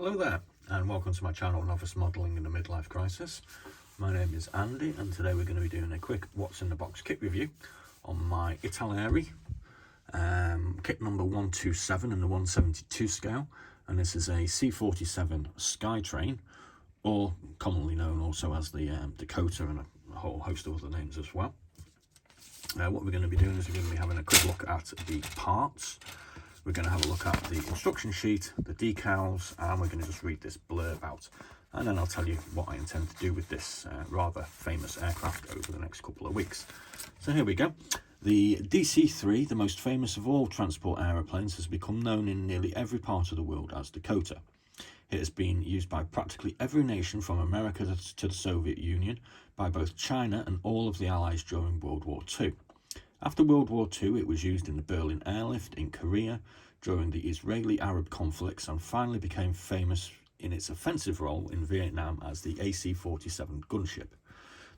Hello there, and welcome to my channel, Novice Modelling in a Midlife Crisis. My name is Andy, and today we're going to be doing a quick What's in the Box kit review on my Italeri kit number 127 in the 172 scale, and this is a C-47 Skytrain, or commonly known also as the Dakota, and a whole host of other names as well. What we're going to be doing is we're going to be having a quick look at the parts. We're going to have a look at the instruction sheet, the decals, and we're going to just read this blurb out. And then I'll tell you what I intend to do with this rather famous aircraft over the next couple of weeks. So here we go. The DC-3, the most famous of all transport aeroplanes, has become known in nearly every part of the world as Dakota. It has been used by practically every nation from America to the Soviet Union, by both China and all of the Allies during World War II. After World War II, it was used in the Berlin airlift, in Korea, during the Israeli-Arab conflicts, and finally became famous in its offensive role in Vietnam as the C-47 gunship.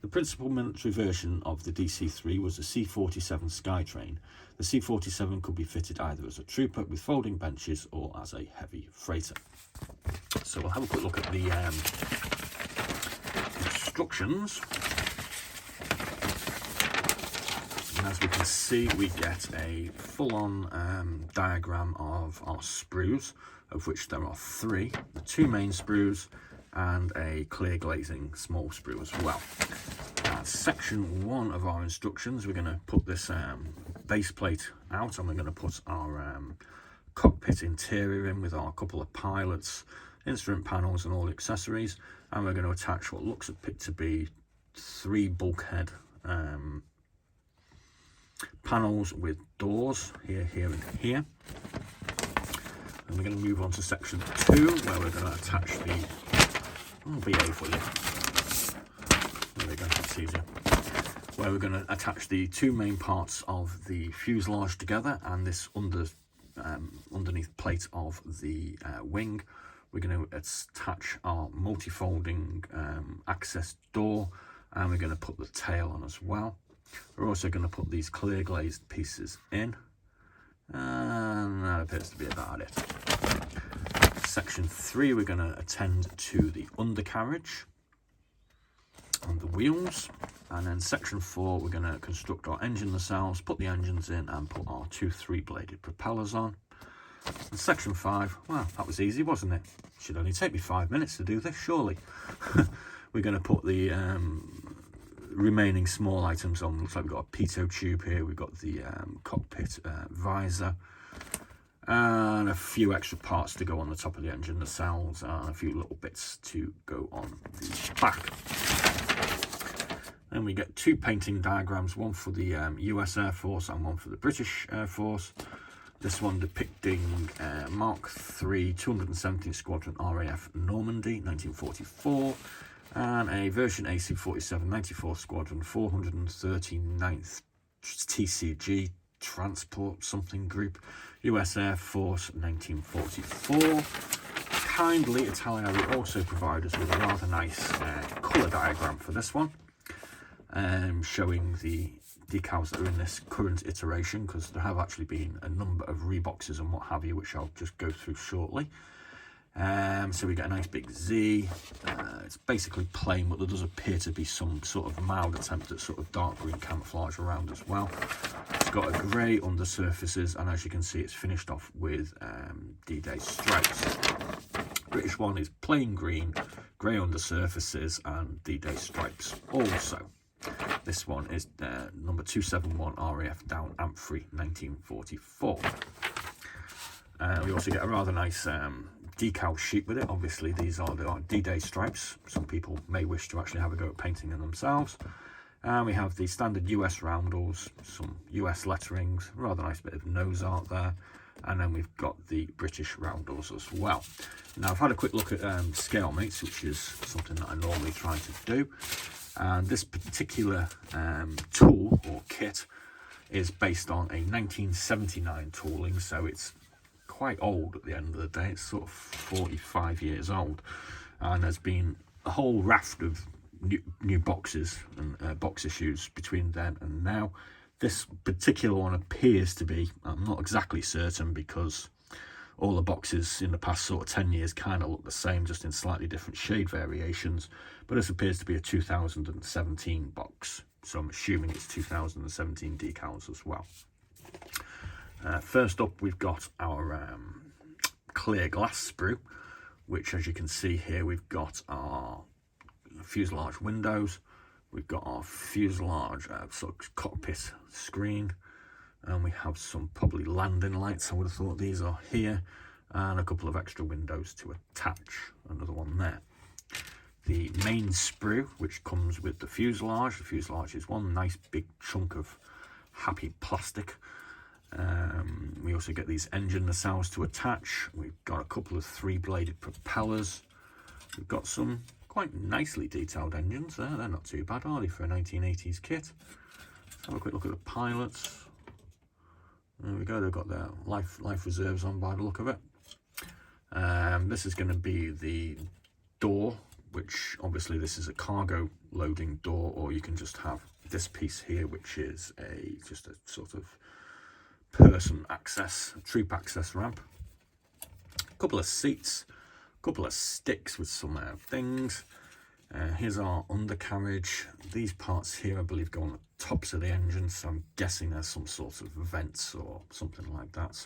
The principal military version of the DC-3 was the C-47 Skytrain. The C-47 could be fitted either as a trooper with folding benches or as a heavy freighter. So we'll have a quick look at the instructions. And as we can see, we get a full-on diagram of our sprues, of which there are 3, the 2 main sprues and a clear glazing small sprue as well. Section 1 of our instructions, we're going to put this base plate out, and we're going to put our cockpit interior in with our couple of pilots, instrument panels and all the accessories, and we're going to attach what looks to be 3 bulkhead panels with doors here, here and here. And we're going to move on to section 2, where we're going to attach the BA for you. There we go, that's easier. Where we're going to attach the 2 main parts of the fuselage together, and this underneath plate of the wing. We're going to attach our multi-folding access door, and we're going to put the tail on as well. We're also going to put these clear glazed pieces in, and that appears to be about it. Section 3, we're going to attend to the undercarriage and the wheels, and then section 4, we're going to construct our engine nacelles, put the engines in, and put our 2 3-bladed propellers on. And section 5, well, that was easy, wasn't it? Should only take me 5 minutes to do this, surely. We're going to put the remaining small items on. Looks like we've got a pitot tube here, we've got the cockpit visor, and a few extra parts to go on the top of the engine nacelles, and a few little bits to go on the back. Then we get 2 painting diagrams, one for the US Air Force and one for the British Air Force. This one depicting Mark III 217th Squadron RAF Normandy 1944, and a version AC-47 94th Squadron 439th TCG Transport something group, US Air Force 1944. Kindly, Italeri also provide us with a rather nice colour diagram for this one, showing the decals that are in this current iteration, because there have actually been a number of reboxes and what have you, which I'll just go through shortly. So we get a nice big Z. It's basically plain, but there does appear to be some sort of mild attempt at sort of dark green camouflage around as well. It's got a grey undersurfaces, and as you can see, it's finished off with D-Day stripes. British one is plain green, grey undersurfaces, and D-Day stripes also. This one is number 271 RAF Down Amphrey 1944. We also get a rather nice decal sheet with it. Obviously, these are the D-Day stripes. Some people may wish to actually have a go at painting them themselves. And we have the standard US roundels, some US letterings, rather nice bit of nose art there. And then we've got the British roundels as well. Now, I've had a quick look at scale mates, which is something that I normally try to do. And this particular tool or kit is based on a 1979 tooling, so it's quite old at the end of the day. It's sort of 45 years old, and there's been a whole raft of new boxes and box issues between then and now. This particular one appears to be, I'm not exactly certain, because all the boxes in the past sort of 10 years kind of look the same, just in slightly different shade variations. But this appears to be a 2017 box, so I'm assuming it's 2017 decals as well. First up, we've got our clear glass sprue, which, as you can see here, we've got our fuselage windows, we've got our fuselage sort of cockpit screen, and we have some probably landing lights, I would have thought these are here, and a couple of extra windows to attach, another one there. The main sprue, which comes with the fuselage is one nice big chunk of happy plastic. We also get these engine nacelles to attach. We've got a couple of 3-bladed propellers. We've got some quite nicely detailed engines there. They're not too bad, are they, for a 1980s kit? Let's have a quick look at the pilots. There we go, they've got their life reserves on by the look of it. This is going to be the door, which obviously this is a cargo loading door, or you can just have this piece here, which is just a sort of person access, troop access ramp. A couple of seats, a couple of sticks with some things. Here's our undercarriage. These parts here, I believe, go on the tops of the engine, so I'm guessing there's some sort of vents or something like that.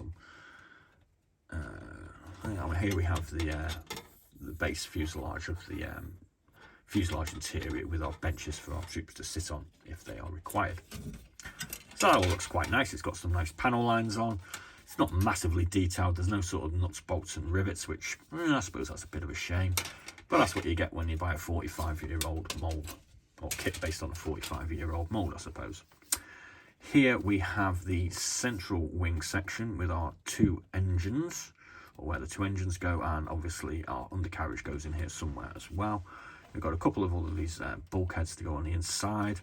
Here we have the base fuselage of the fuselage interior with our benches for our troops to sit on if they are required. So that all looks quite nice. It's got some nice panel lines on. It's not massively detailed. There's no sort of nuts, bolts and rivets, which I suppose that's a bit of a shame. But that's what you get when you buy a 45-year-old mould, or kit based on a 45-year-old mould, I suppose. Here we have the central wing section with our 2 engines, or where the 2 engines go, and obviously our undercarriage goes in here somewhere as well. We've got a couple of all of these bulkheads to go on the inside.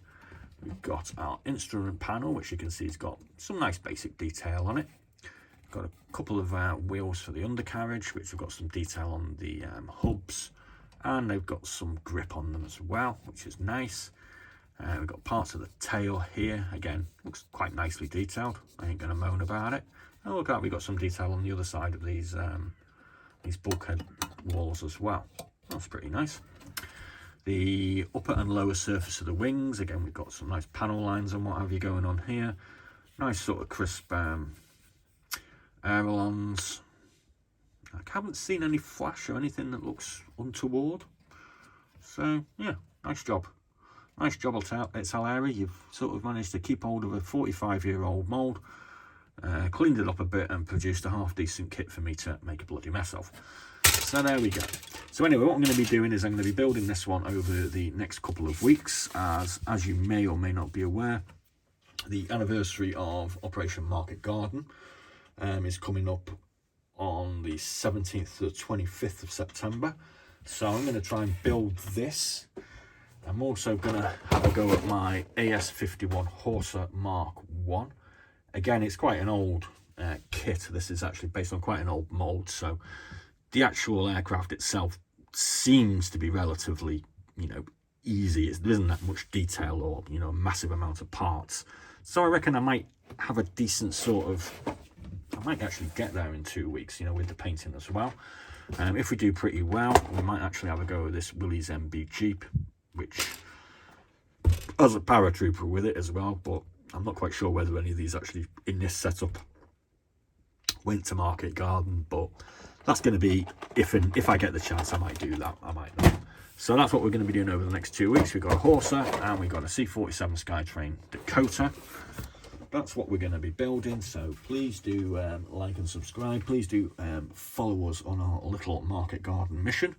We've got our instrument panel, which you can see has got some nice basic detail on it. We've got a couple of wheels for the undercarriage, which have got some detail on the hubs, and they've got some grip on them as well, which is nice. We've got parts of the tail here. Again, looks quite nicely detailed. I ain't going to moan about it. And look out, we've got some detail on the other side of these bulkhead walls as well. That's pretty nice. The upper and lower surface of the wings, again, we've got some nice panel lines and what have you going on here. Nice sort of crisp ailerons. I haven't seen any flash or anything that looks untoward. So, yeah, nice job. Nice job, Italeri. You've sort of managed to keep hold of a 45-year-old mould, cleaned it up a bit and produced a half-decent kit for me to make a bloody mess of. So there we go. So anyway, what I'm going to be doing is I'm going to be building this one over the next couple of weeks. As you may or may not be aware, the anniversary of Operation Market Garden is coming up on the 17th to the 25th of September. So I'm going to try and build this. I'm also going to have a go at my AS-51 Horsa Mark 1. Again, it's quite an old kit. This is actually based on quite an old mould, so the actual aircraft itself seems to be relatively, easy. There isn't that much detail or, a massive amount of parts. So I reckon I might have a decent I might actually get there in 2 weeks, with the painting as well. If we do pretty well, we might actually have a go at this Willys MB Jeep, which has a paratrooper with it as well, but I'm not quite sure whether any of these actually in this setup went to Market Garden, but that's going to be, if I get the chance, I might do that, I might not. So that's what we're going to be doing over the next 2 weeks. We've got a Horsa and we've got a C-47 Skytrain Dakota. That's what we're going to be building, so please do like and subscribe. Please do follow us on our little Market Garden mission.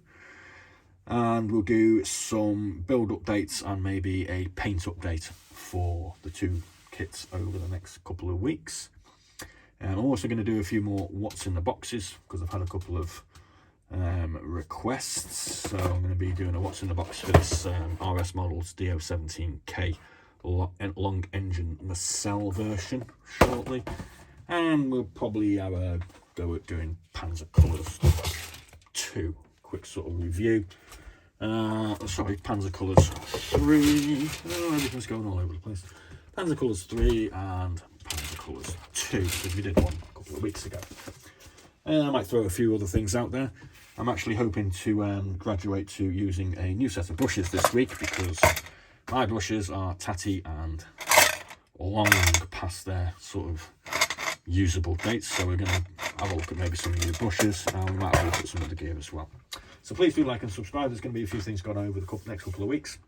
And we'll do some build updates and maybe a paint update for the 2 kits over the next couple of weeks. I'm also going to do a few more what's in the boxes, because I've had a couple of requests. So I'm going to be doing a what's in the box for this RS Models DO17K long engine nacelle version shortly. And we'll probably have a go at doing Panzer Colours 2. Quick sort of review. Sorry, Panzer Colours 3. Oh, everything's going all over the place. Panzer Colours 3 and Panzer Colours 2, because we did one a couple of weeks ago. And I might throw a few other things out there. I'm actually hoping to graduate to using a new set of brushes this week, because my brushes are tatty and long past their sort of usable dates. So we're going to have a look at maybe some new brushes, and we might have a look at some of the gear as well. So please do like and subscribe. There's going to be a few things going on over the next couple of weeks.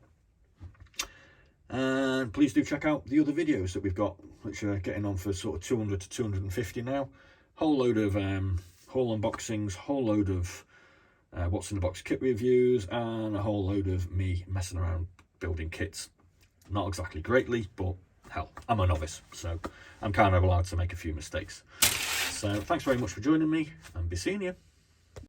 And please do check out the other videos that we've got, which are getting on for sort of 200 to 250 now. Whole load of haul unboxings, whole load of what's in the box kit reviews, and a whole load of me messing around building kits. Not exactly greatly, but hell, I'm a novice, so I'm kind of allowed to make a few mistakes. So thanks very much for joining me, and be seeing you.